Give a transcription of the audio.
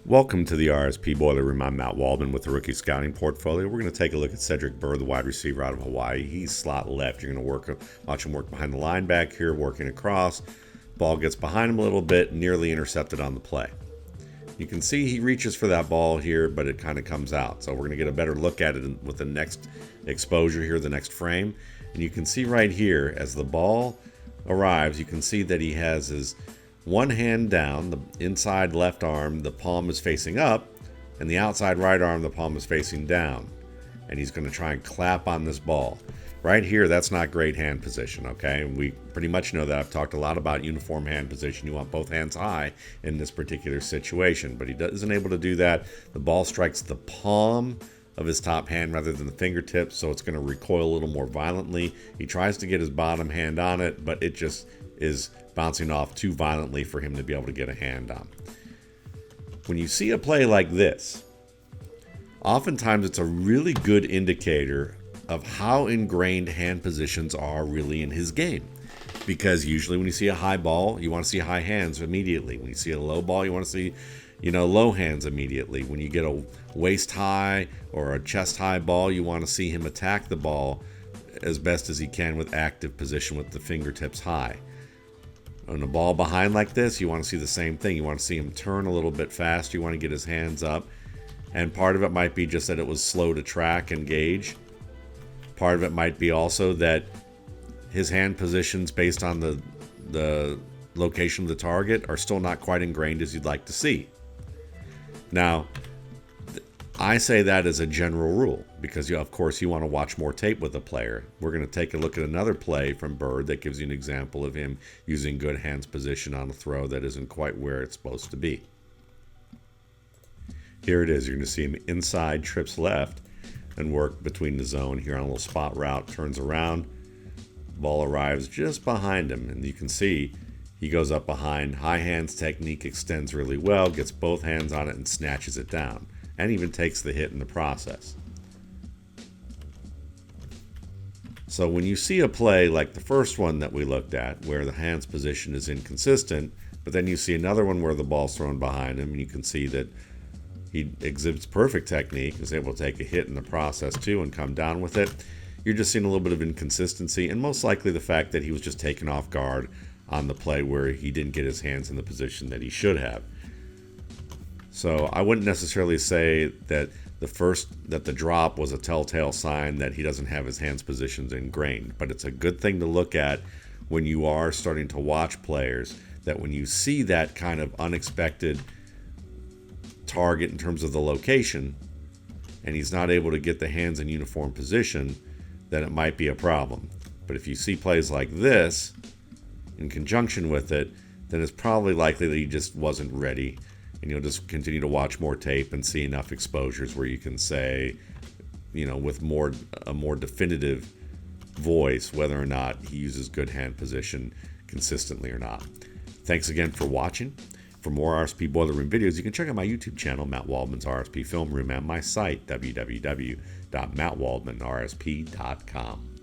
Welcome to the RSP Boiler Room. I'm Matt Waldman with the Rookie Scouting Portfolio. We're going to take a look at Cedric Byrd, the wide receiver out of Hawaii. He's slot left. You're going to watch him work behind the line back here, working across. Ball gets behind him a little bit, nearly intercepted on the play. You can see he reaches for that ball here, but it kind of comes out. So we're going to get a better look at it with the next exposure here, the next frame. And you can see right here, as the ball arrives, you can see that he has his one hand down, the inside left arm, the palm is facing up, and the outside right arm, the palm is facing down. And he's going to try and clap on this ball. Right here, that's not great hand position, okay? We pretty much know that. I've talked a lot about uniform hand position. You want both hands high in this particular situation, but he isn't able to do that. The ball strikes the palm of his top hand rather than the fingertips, so it's going to recoil a little more violently. He tries to get his bottom hand on it, but it just is bouncing off too violently for him to be able to get a hand on. When you see a play like this, oftentimes it's a really good indicator of how ingrained hand positions are really in his game. Because usually when you see a high ball, you want to see high hands immediately. When you see a low ball, you want to see, low hands immediately. When you get a waist high or a chest high ball, you want to see him attack the ball as best as he can with active position with the fingertips high. On a ball behind like this, you want to see the same thing. You want to see him turn a little bit faster. You want to get his hands up. And part of it might be just that it was slow to track and gauge. Part of it might be also that his hand positions based on the location of the target are still not quite ingrained as you'd like to see. Now, I say that as a general rule because, of course, you want to watch more tape with a player. We're going to take a look at another play from Byrd that gives you an example of him using good hands position on a throw that isn't quite where it's supposed to be. Here it is. You're going to see him inside, trips left, and work between the zone here on a little spot route, turns around, ball arrives just behind him, and you can see he goes up behind. High hands technique extends really well, gets both hands on it and snatches it down, and even takes the hit in the process. So when you see a play like the first one that we looked at, where the hands position is inconsistent, but then you see another one where the ball's thrown behind him, and you can see that he exhibits perfect technique, is able to take a hit in the process too and come down with it. You're just seeing a little bit of inconsistency, and most likely the fact that he was just taken off guard on the play where he didn't get his hands in the position that he should have. So I wouldn't necessarily say that the drop was a telltale sign that he doesn't have his hands positions ingrained, but it's a good thing to look at when you are starting to watch players, that when you see that kind of unexpected target in terms of the location and he's not able to get the hands in uniform position, then it might be a problem. But if you see plays like this in conjunction with it, then it's probably likely that he just wasn't ready, and you'll just continue to watch more tape and see enough exposures where you can say, with a more definitive voice whether or not he uses good hand position consistently or not. Thanks again for watching. For more RSP Boiler Room videos, you can check out my YouTube channel, Matt Waldman's RSP Film Room, and my site, www.mattwaldmanrsp.com.